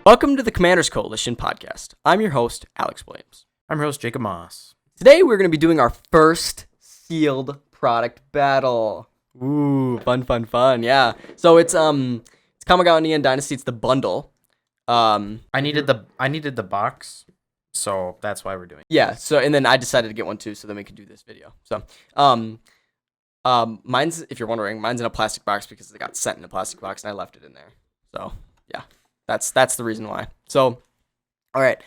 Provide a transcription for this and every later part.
Welcome to the Commanders Coalition podcast. I'm your host, Alex Williams. I'm your host, Jacob Moss. Today we're going to be doing our first sealed product battle. Ooh, fun. Yeah. So it's Kamigawa and Dynasty. It's the bundle. I needed the box, so that's why we're doing it. Yeah. So and then I decided to get one too, so then we could do this video. So mine's, if you're wondering, mine's in a plastic box because it got sent in a plastic box and I left it in there. So yeah. That's the reason why. So, all right.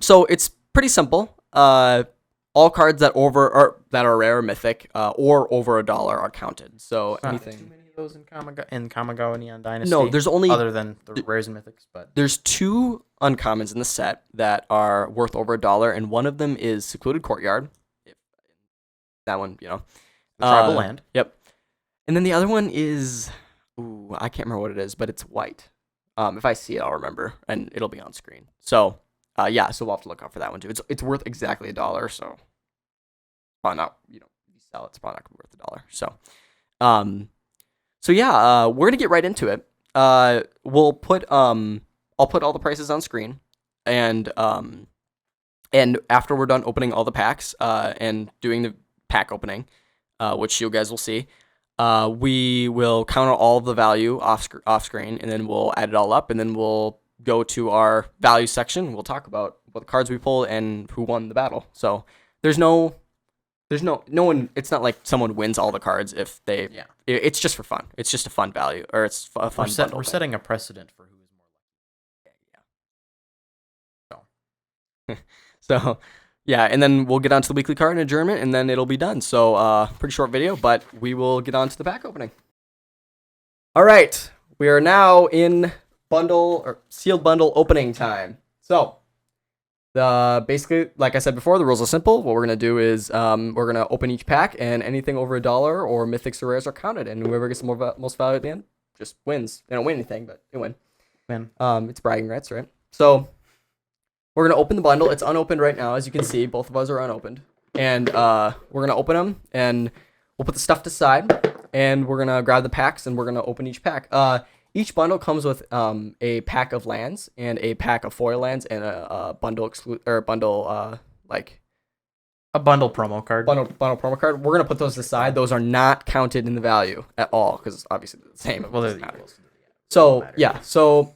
So it's pretty simple. All cards that are rare or mythic, or over $1 are counted. So anything. Too many of those in Kamigawa Neon Dynasty. No, there's only other than the rares and mythics, but there's 2 uncommons in the set that are worth over $1, and one of them is Secluded Courtyard. That one, the tribal land. Yep. And then the other one is, I can't remember what it is, but it's white. If I see it, I'll remember, and it'll be on screen. So, yeah, so we'll have to look out for that one too. It's worth exactly $1, so probably not, if you sell it, it's probably not gonna be worth $1. So yeah, we're gonna get right into it. I'll put all the prices on screen, and after we're done opening all the packs, and doing the pack opening, which you guys will see. We will counter all the value off screen, and then we'll add it all up, and then we'll go to our value section. We'll talk about what cards we pulled and who won the battle. So there's no one. It's not like someone wins all the cards if they. Yeah. It's just for fun. It's just a fun value, or it's a fun. We're setting a precedent for who is more lucky. Yeah. So. Yeah, and then we'll get on to the weekly card and adjournment, and then it'll be done. So, pretty short video, but we will get on to the pack opening. All right, we are now in sealed bundle opening time. So, basically, like I said before, the rules are simple. What we're gonna do is we're gonna open each pack, and anything over $1 or mythics or rares are counted, and whoever gets the most value at the end just wins. They don't win anything, but they win. It's bragging rights, right? So. We're going to open the bundle. It's unopened right now. As you can see, both of us are unopened. And we're going to open them, and we'll put the stuff to the side, and we're going to grab the packs, and we're going to open each pack. Each bundle comes with a pack of lands and a pack of foil lands and a bundle promo card. Bundle promo card. We're going to put those aside. Those are not counted in the value at all because obviously they're the same. Well, they're equals. So, yeah. So...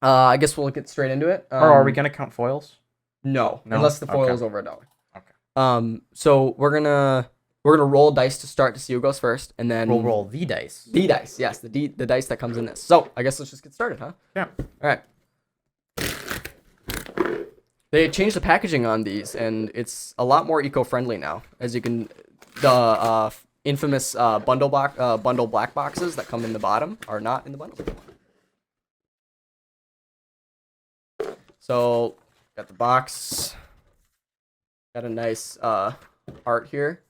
I guess we'll get straight into it. Or are we gonna count foils? No, unless the foil is over $1. Okay. So we're gonna roll dice to start to see who goes first, and then we'll roll the dice. The dice, yes, the dice that comes in this. So I guess let's just get started, huh? Yeah. All right. They changed the packaging on these, and it's a lot more eco-friendly now. As you can, the infamous bundle black boxes that come in the bottom are not in the bundle anymore. So, got the box, got a nice art here.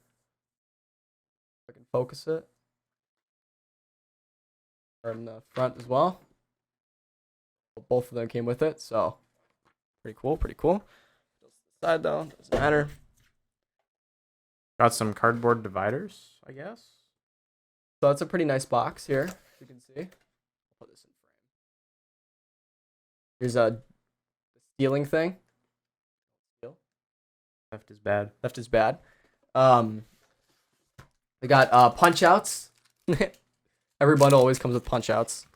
If I can focus it. Or in the front as well. Both of them came with it, so pretty cool. Side though, doesn't matter. Got some cardboard dividers, I guess. So that's a pretty nice box here, as you can see. I'll put this in frame. Here's a stealing thing. Left is bad. They got punch outs. Every bundle always comes with punch outs.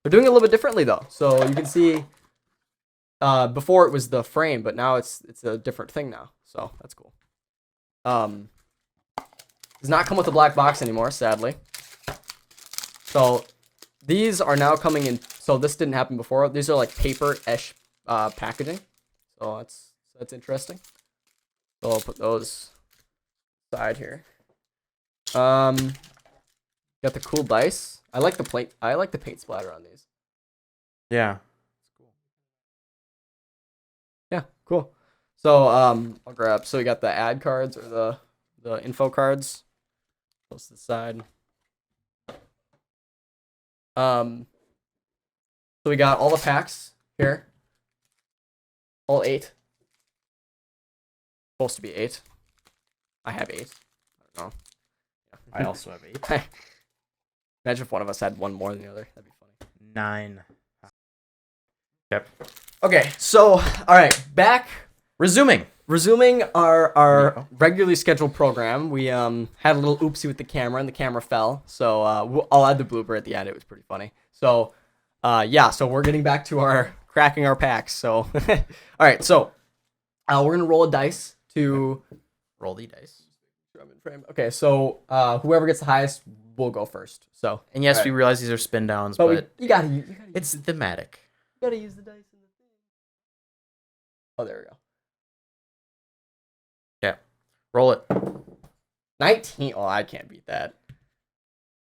They're doing it a little bit differently though. So you can see before it was the frame, but now it's a different thing now. So that's cool. Does not come with a black box anymore, sadly. So these are now coming in. So this didn't happen before. These are like paper-ish packaging, so that's interesting. So I'll put those aside here. Got the cool dice. I like the paint splatter on these. Yeah. Yeah, cool. So I'll grab. So we got the ad cards or the info cards. Close to the side. So we got all the packs here. All 8. Supposed to be 8. I have 8. I don't know. Yeah. I also have 8. Imagine if one of us had one more than the other. That'd be funny. 9. Yep. Okay, so all right, back Resuming our regularly scheduled program. We had a little oopsie with the camera, and the camera fell. So I'll add the blooper at the end. It was pretty funny. So yeah, so we're getting back to our cracking our packs. So all right, so we're gonna roll a dice to roll the dice. Okay, so whoever gets the highest will go first. So And yes, all we right. realize these are spin downs, But but you gotta it's thematic. you gotta use the dice in the thing. Oh, there we go. Yeah. Roll it. 19. Oh, I can't beat that.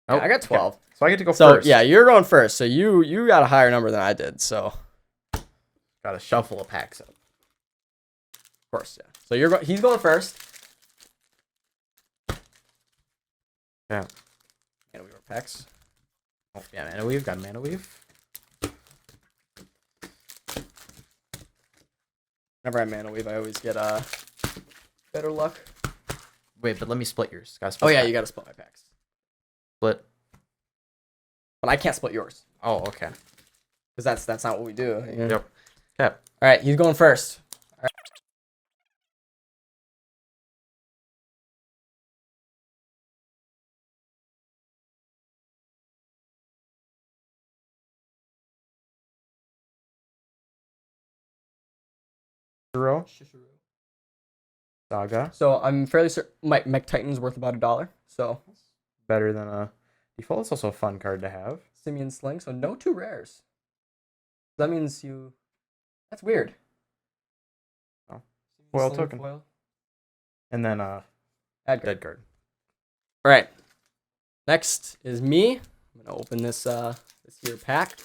Oh, I got 12. Okay. So I get to go So first. yeah, you're going first. So you got a higher number than I did. So of Gotta shuffle a packs up. course, yeah. So he's going first. Yeah. Mana Weaver packs. Oh, yeah, Mana Weave. Got a Mana Weave. Whenever I Mana Weave, I always get better luck. Wait, but let me split yours. Gotta Oh split yeah, that. you gotta split my packs. Split. But I can't split yours. Oh, okay. Because that's not what we do. You know? Yep. Yep. Alright, he's going first. Shishiro. Saga. So I'm fairly certain my Mech Titan's worth about $1. So Better than a default. It's also a fun card to have. Simeon Sling. So no 2 rares. That means that's weird. Oh. Foil Sling, token. Foil. And then Add card. dead card. All right. Next is me. I'm gonna open this here pack.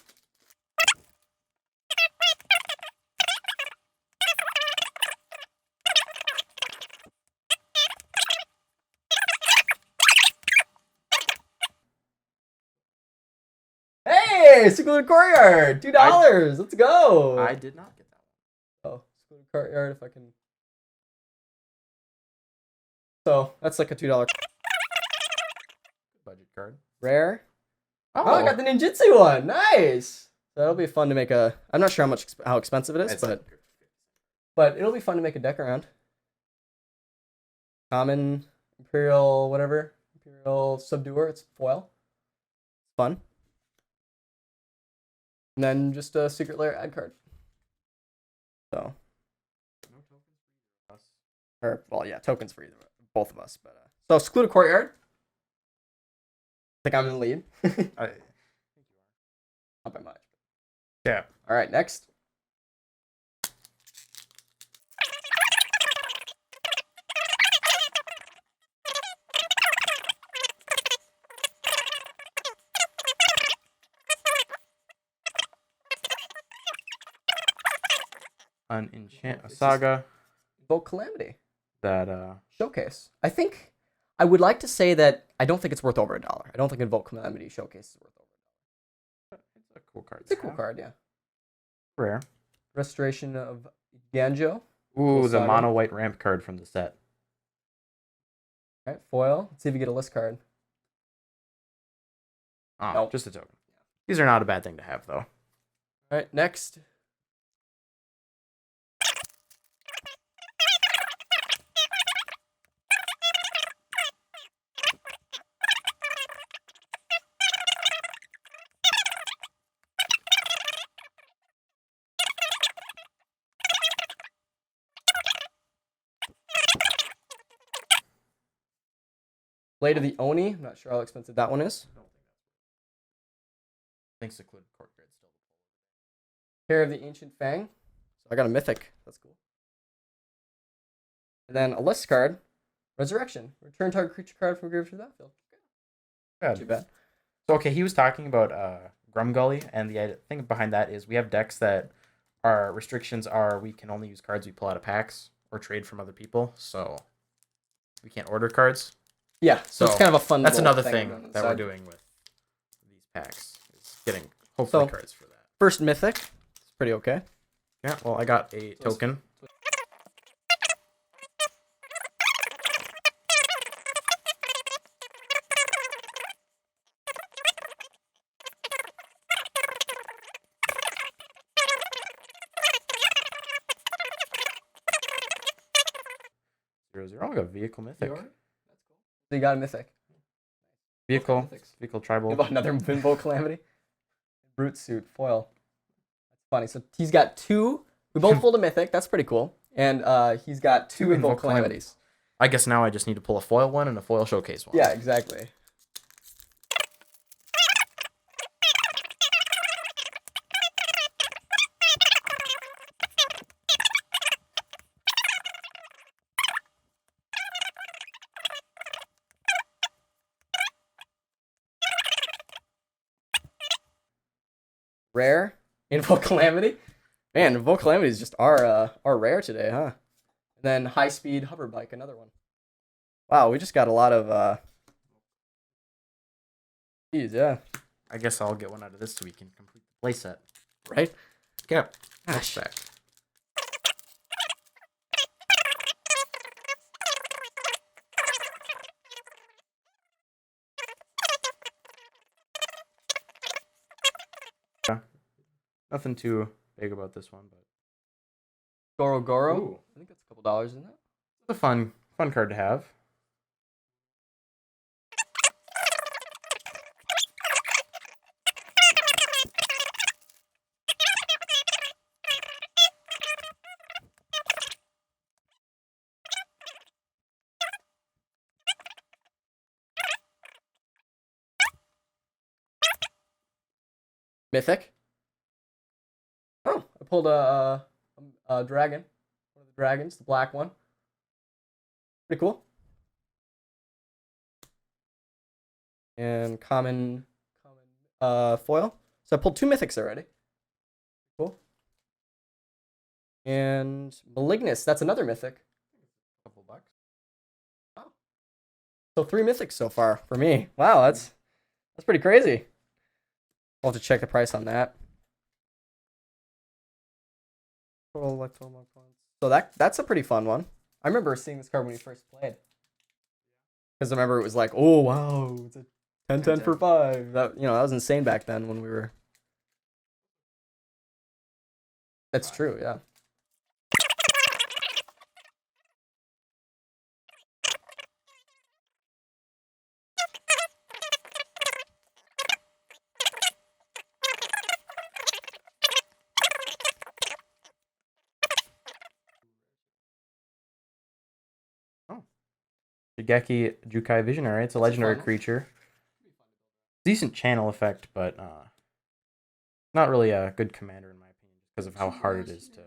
Hey, Secluded Courtyard, $2. Let's go. I did not get that one. Oh, Secluded Courtyard. If I can. So that's like a $2 Budget card. rare. Oh, I got the ninjutsu one. Nice. So that'll be fun to make a. I'm not sure how expensive it is, It's but it'll be fun to make a deck around. Common, Imperial, whatever. Imperial Subduer. It's foil. Fun. And then just a Secret Lair add card. So. Or, well, yeah, tokens for both of us. But so, Secluded Courtyard. I think I'm in the lead. Not by much. Yeah. All right, next. An enchant a saga Invoke Calamity. that Showcase. I think I would like to say that I don't think it's worth over $1. I don't think Invoke Calamity Showcase is worth over it's a cool card. $1. It's a cool card, yeah. Rare. Restoration of Ganjo. Ooh, the Saga. mono white ramp card from the set. All right, foil. Let's see if you get a list card. Oh, Nope. just a token. These are not a bad thing to have, though. All right, next. Blade of the Oni. I'm not sure how expensive that one is. Thanks to Secluded Courtyard still. Pair of the Ancient Fang. So I got a Mythic. That's cool. And then a list card. Resurrection. Return target creature card from graveyard to the battlefield. Not too bad. So, okay, he was talking about Grumgully, and the thing behind that is we have decks that our restrictions are we can only use cards we pull out of packs or trade from other people, so we can't order cards. Yeah, so it's kind of a fun. That's little another thing thing that we're doing with these packs is getting hopefully So- cards for that. First Mythic. It's pretty okay. Yeah, well, I got a token. 0/0. Oh, we got vehicle mythic. So you got a mythic. Vehicle. Mythics. Vehicle What tribal. about another Vinvo Calamity? Brute suit foil. That's funny. So he's got 2. We both pulled a mythic. That's pretty cool. And he's got 2 Invoke Calamities. I guess now I just need to pull a foil one and a foil showcase one. Yeah, exactly. Rare Invoke Calamity. Man, Invoke Calamity is just our rare today, huh? And then High Speed Hover Bike, another one. Wow, we just got a lot of geez, yeah. I guess I'll get one out of this so we can complete the playset. Right? Yeah. Gosh. Back. Nothing too big about this one, but Goro Goro. Ooh. I think that's a couple dollars, isn't it? it's a fun card to have. Mythic. Oh, I pulled a dragon. One of the dragons, the black one. Pretty cool. And common foil. So I pulled 2 mythics already. Cool. And Malignus, that's another mythic. Couple bucks. Wow. So 3 mythics so far for me. Wow, that's pretty crazy. I'll have to check the price on that. So that's a pretty fun one. I remember seeing this card when we first played. Because I remember it was like, oh wow, it's a 10/10 for 5. That that was insane back then when we were. That's true, yeah. Shigeki Jukai Visionary. It's a legendary fun one. creature. Decent channel effect, but not really a good commander in my opinion because of how hard it is to.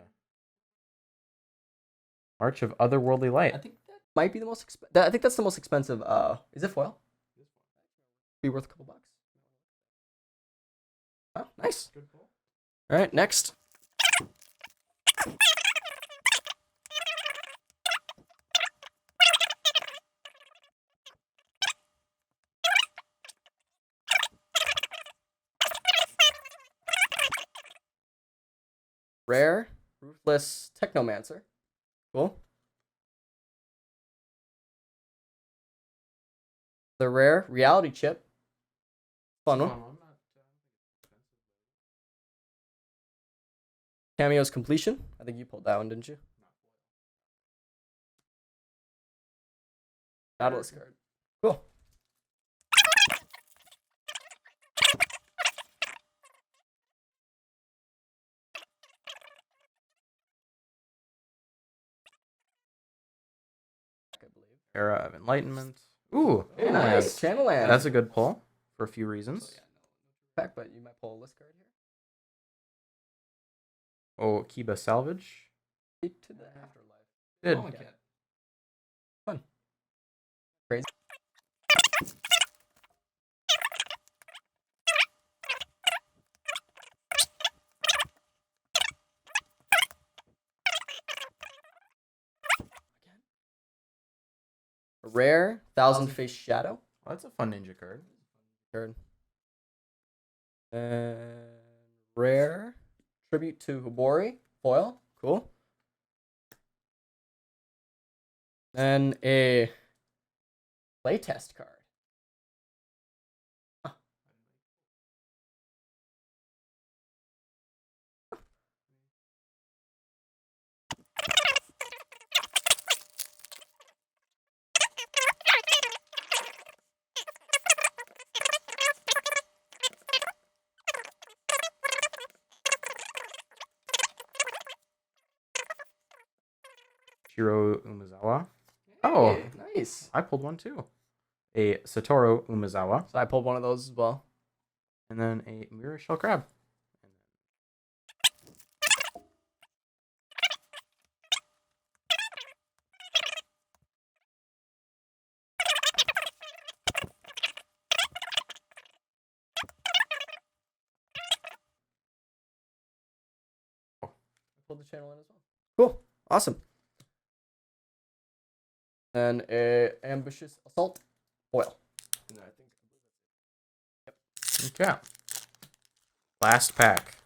March of Otherworldly Light. I think that might be the most I think that's the most expensive. Is it foil? Be worth a couple bucks. Oh, nice. Good pull. All right, next. Rare, Ruthless Technomancer. Cool. The rare, Reality Chip. Fun one. Cameo's Completion. I think you pulled that one, didn't you? Nautilus card. Cool. I believe. Era of Enlightenment. Ooh, Oh, nice. Channel Land. That's a good pull for a few reasons. So, yeah, no effect, but you might pull a list card here. Oh, Kiba Salvage. Speak to the afterlife. Good. Oh, okay. Fun. Crazy. A rare, Thousand Face Shadow. Well, that's a fun ninja card. Card. And rare, Tribute to Hibori. Foil. Cool. Then a playtest card. Huh. Shiro Umezawa. Oh, Hey, nice. I pulled one too. A Satoru Umezawa. So I pulled one of those as well. And then a Mirror Shell Crab. I pulled the channel in as well. Cool. Awesome. And a ambitious assault foil. And I think. Okay. Last pack.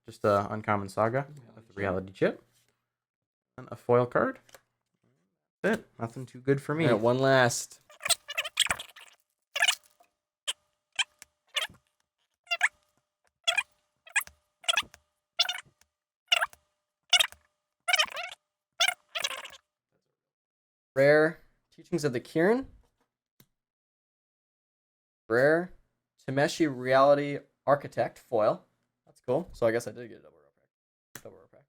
Just a uncommon saga with the reality chip. And a foil card. That's it. Nothing too good for me. Yeah, one last. Rare Teachings of the Kirin. Rare Tameshi Reality Architect foil. That's cool. So I guess I did get a double rare pack. Double rare pack.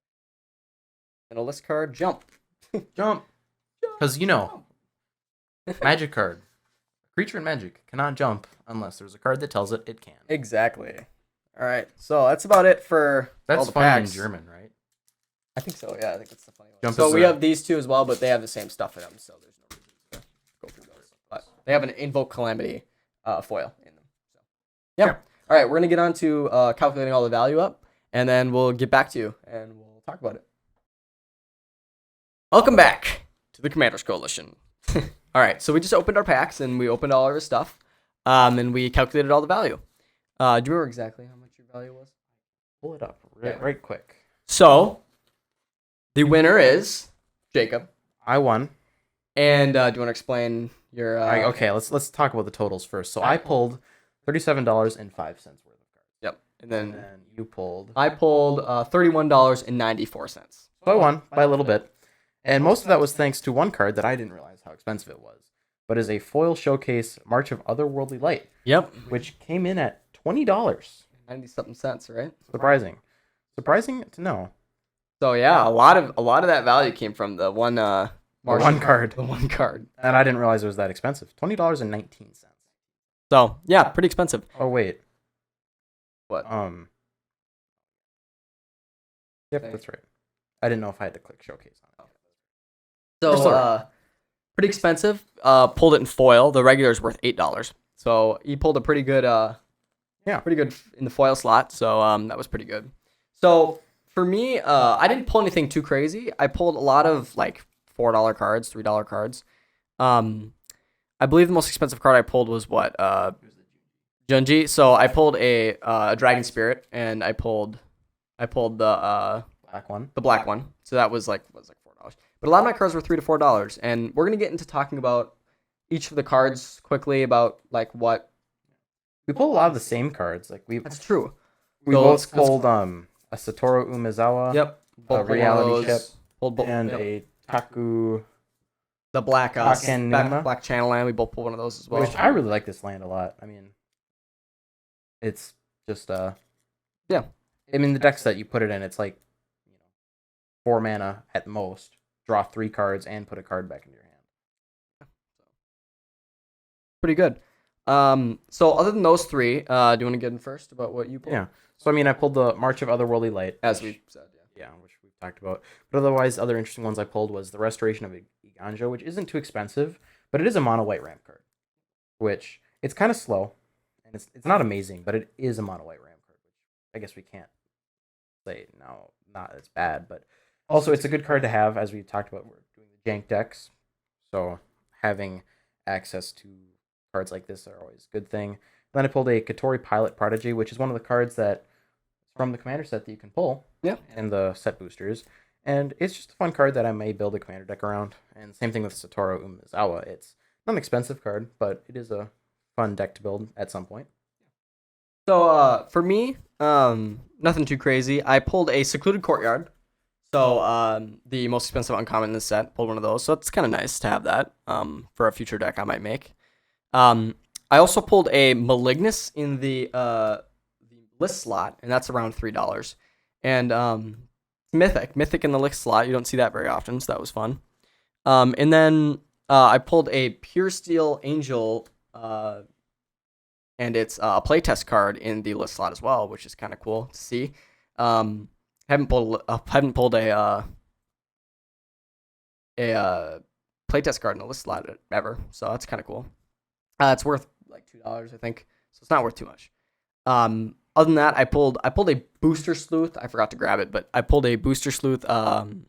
And a list card. Jump. Jump. Because, you know, magic card. Creature in Magic cannot jump unless there's a card that tells it it can. Exactly. All right. So that's about it for all That's the funny packs. in German, right? I think so. Yeah, I think it's the funny one. Jump So is we a- have these two as well, but they have the same stuff in them, so there's no reason to go through those. But they have an Invoke Calamity foil in them. So yeah. Yeah. All right, we're gonna get on to calculating all the value up, and then we'll get back to you and we'll talk about it. Welcome back to the Commanders Coalition. All right, so we just opened our packs and we opened all our stuff, and we calculated all the value. Do you remember exactly how much your value was? Pull it up right quick. So the winner is Jacob. I won. And do you want to explain your? Okay, let's talk about the totals first. So I pulled $37.05 worth of cards. Yep. And And then then you pulled. I pulled $31.94. So I won by a little bit. And most of that was thanks to one card that I didn't realize how expensive it was, but is a foil showcase March of Otherworldly Light, Yep. which came in at $20. 90-something cents, right? Surprising to know. So yeah, a lot of that value came from the one one card. The one card. And I didn't realize it was that expensive. $20.19. So yeah, pretty expensive. Oh wait. What? Yep, that's right. I didn't know if I had to click showcase on it. So pretty expensive. Pulled it in foil. The regular is worth $8. So he pulled a pretty good pretty good in the foil slot. So that was pretty good. So for me, I didn't pull anything too crazy. I pulled a lot of like $4 cards, $3 cards. I believe the most expensive card I pulled was what? Junji. So I pulled a Dragon Spirit, and I pulled the Black one. the black one. So that was like $4. But a lot of my cards were $3 to $4, and we're gonna get into talking about each of the cards quickly about like what. We pulled a lot of the same cards. Like That's true. we So both pulled a Satoru Umezawa. Yep. A Pulled one of reality those. chip. Pulled both. And Yep. a Taku, The black Takenuma. black channel land. We both pulled one of those as well. which I really like this land a lot. I mean, it's just Yeah. I mean, the deck set you put it in, it's like 4 mana at most. Draw 3 cards and put a card back into your hand. Pretty good. So other than those three, do you want to get in first about what you pulled? Yeah. So I mean, I pulled the March of Otherworldly Light, As we said, yeah. yeah, which we've talked about. But otherwise, other interesting ones I pulled was the Restoration of Iganjo, which isn't too expensive, but it is a mono white ramp card, which it's kind of slow, and it's not amazing, but it is a mono white ramp card, which I guess we can't say no, not as bad, but also it's a good card to have, as we talked about. We're doing the jank decks, so having access to cards like this are always a good thing. Then I pulled a Katori Pilot Prodigy, which is one of the cards that from the commander set that you can pull. Yeah. And the set boosters. And it's just a fun card that I may build a commander deck around. And same thing with Satoru Umezawa. It's not an expensive card, but it is a fun deck to build at some point. So for me, nothing too crazy. I pulled a secluded courtyard. So the most expensive uncommon in this set, pulled one of those. So it's kind of nice to have that for a future deck I might make. I also pulled a Malignus in the list slot, and that's around $3. And Mythic in the list slot. You don't see that very often, so that was fun. And then I pulled a Pure Steel Angel, and it's a playtest card in the list slot as well, which is kind of cool to see. Haven't pulled a playtest card in the list slot ever, so that's kind of cool. It's worth like $2, I think, so it's not worth too much. Other than that, I pulled a Booster Sleuth. I forgot to grab it, but I pulled a Booster Sleuth token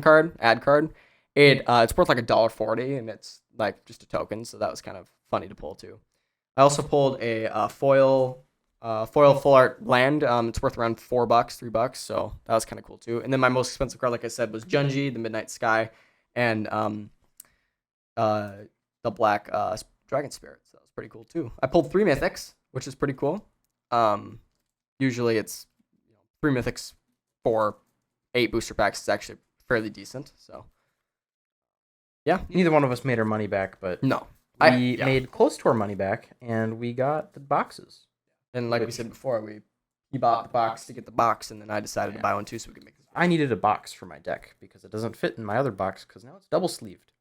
card, ad card. It's worth like $1.40, and it's like just a token, so that was kind of funny to pull too. I also pulled a foil full art land. It's worth around $4, $3, so that was kind of cool too. And then my most expensive card, like I said, was Junji, the Midnight Sky, and the black Dragon Spirit. So that was pretty cool too. I pulled 3 mythics, which is pretty cool. Usually it's 3 mythics for 8 booster packs. It's actually fairly decent. So yeah, Neither one of us made our money back, but no, we made close to our money back, and we got the boxes. And like we said before, he bought the box to get the box, and then I decided to buy one too, so we could make this. I needed a box for my deck because it doesn't fit in my other box because now it's double sleeved.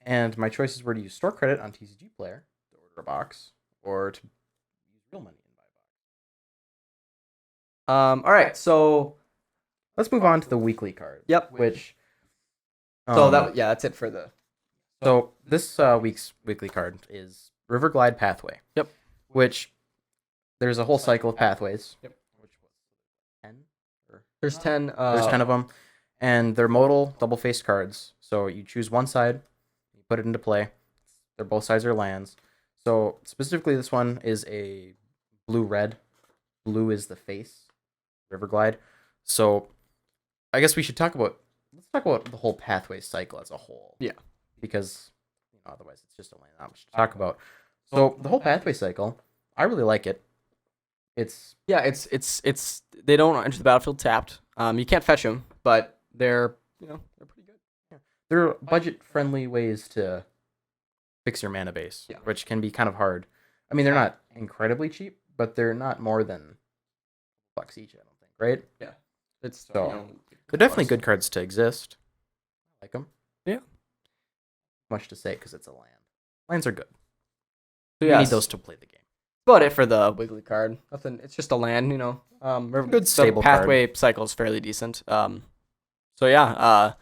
And my choices were to use store credit on TCG Player to order a box, or to use real money and buy a box. All right, so Let's move on to the weekly card. Yep. Which. That's it for the. So this week's weekly card is River Glide Pathway. Yep. Which there's a whole cycle of pathways. Yep. Which was 10? There's 10. There's 10 of them, and they're modal double-faced cards. So you choose one side, you put it into play. They're both sides are lands. So specifically, this one is a blue-red. Blue is the face, River Glide. So I guess let's talk about the whole pathway cycle as a whole. Yeah. Because otherwise it's just only not much to talk about. So the whole pathway cycle, I really like it. It's they don't enter the battlefield tapped. You can't fetch them, but they're pretty good. Yeah. They're budget-friendly ways to fix your mana base, which can be kind of hard. I mean, they're not incredibly cheap, but they're not more than $1 each, I don't think, right? Yeah. It's they're definitely good cards to exist. I like them. Yeah. Much to say because it's a land. Lands are good. So you need those to play the game. About it for the weekly card. Nothing. It's just a land, Good stable pathway card. cycle is fairly decent. So yeah. All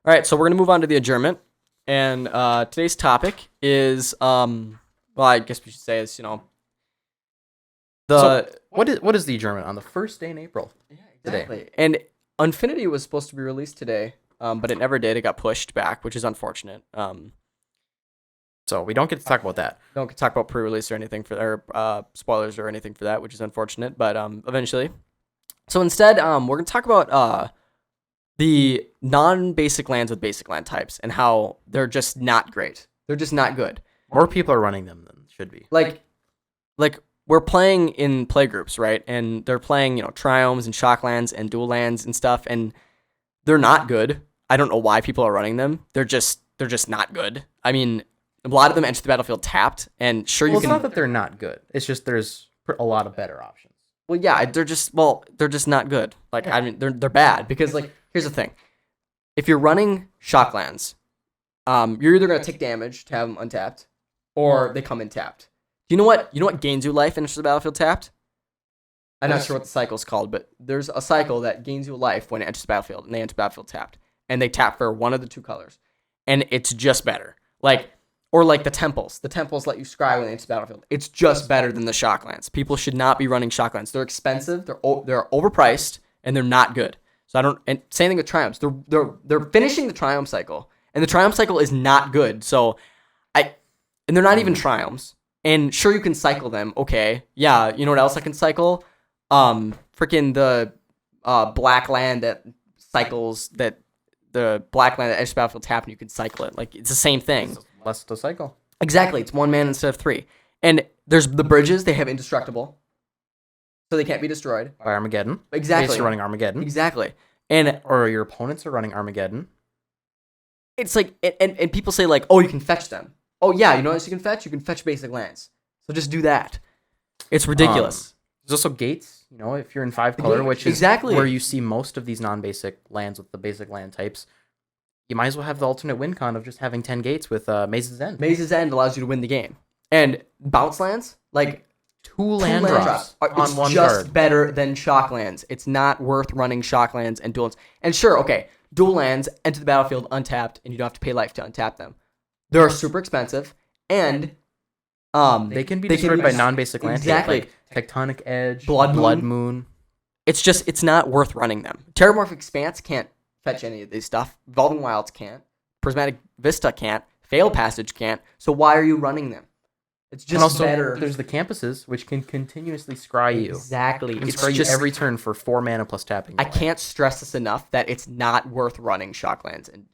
right. So we're gonna move on to the adjournment, and today's topic is well, I guess we should say is what is the adjournment on the first day in April? Yeah, exactly. Today. And Infinity was supposed to be released today, but it never did. It got pushed back, which is unfortunate. So we don't get to talk about that. Don't get to talk about pre-release or anything spoilers or anything for that, which is unfortunate. But eventually. So instead, we're gonna talk about the non-basic lands with basic land types and how they're just not great. They're just not good. More people are running them than should be. Like we're playing in playgroups, right? And they're playing, triomes and shocklands and dual lands and stuff, and they're not good. I don't know why people are running them. They're just not good. I mean, a lot of them enter the battlefield tapped, and you can. It's not that they're not good. It's just there's a lot of better options. Well, yeah, they're just not good. Like, I mean, they're bad because, like, here's the thing: if you're running shocklands, you're either gonna take damage to have them untapped, or they come in tapped. You know what gains you life and enters the battlefield tapped? I'm not sure what the cycle's called, but there's a cycle that gains you life when it enters the battlefield, and they enter the battlefield tapped, and they tap for one of the two colors, and it's just better. Or like the temples let you scry when they enter the battlefield. It's just better than the shocklands. People should not be running shocklands. They're expensive, they're overpriced, and they're not good. So and same thing with triumphs. They're finishing the triumph cycle, and the triumph cycle is not good. So and they're not even triumphs. And sure, you can cycle them. Okay, yeah. You know what else I can cycle? Freaking the black land that cycles that the black land that enters the battlefield tap, and you can cycle it. Like, it's the same thing. Less to cycle. Exactly. It's 1 mana instead of 3. And there's the bridges. They have indestructible, so they can't be destroyed. By Armageddon. Exactly. You're running Armageddon. Exactly. And Or your opponents are running Armageddon. it's like, and people say like, oh, you can fetch them. Oh yeah, you know what else you can fetch? You can fetch basic lands. So just do that. It's ridiculous. There's also gates, you know, if you're in 5 color, which is exactly where you see most of these non-basic lands with the basic land types. You might as well have the alternate win con of just having 10 gates with Maze's End. Maze's End allows you to win the game. And bounce lands, like two land drops on it's one just card. better than shock lands. It's not worth running shock lands and dual lands. And sure, okay, dual lands enter the battlefield untapped, and you don't have to pay life to untap them. They're super expensive, and they can be destroyed by non-basic land exactly. Like Tectonic Edge, Blood Moon. It's not worth running them. Terramorphic Expanse can't fetch any of this stuff. Evolving Wilds can't. Prismatic Vista can't. Failed Passage can't. So why are you running them? It's just and also, better. There's the campuses, which can continuously scry you. Exactly. It can It's scry you just every turn for 4 mana plus tapping. I can't stress this enough that it's not worth running Shocklands and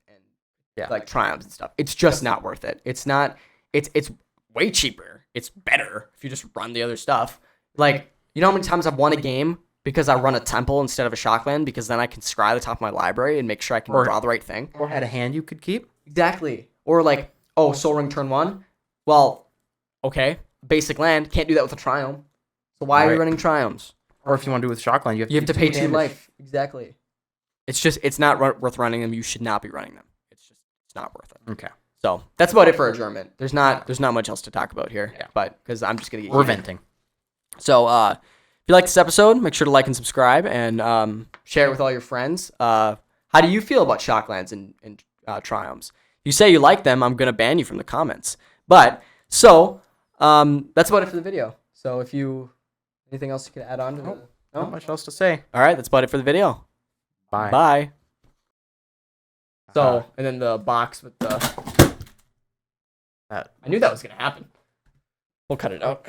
like Triumphs and stuff. It's just not worth it. It's not. It's way cheaper. It's better if you just run the other stuff. Like, you know how many times I've won a game because I run a temple instead of a Shockland, because then I can scry the top of my library and make sure I can draw the right thing. Or had a hand you could keep. Exactly. Or like, oh, Soul Ring turn 1. Well, okay, basic land, can't do that with a Triumph. So why are you running Triumphs? Or if you want to do it with Shockland, you have to pay 2 life. Exactly. It's not worth running them. You should not be running them. It's not worth it. Okay. So that's about it for adjournment. There's not much else to talk about here. Yeah. But because I'm just gonna get We're venting. So if you like this episode, make sure to like and subscribe and share it with all your friends. How do you feel about Shocklands and Triumphs? If you say you like them, I'm gonna ban you from the comments. But so that's about it for the video. So if you anything else you could add on to the Not much else to say. All right, that's about it for the video. Bye. Bye. So and then the box with the I knew that was gonna happen. We'll cut it out.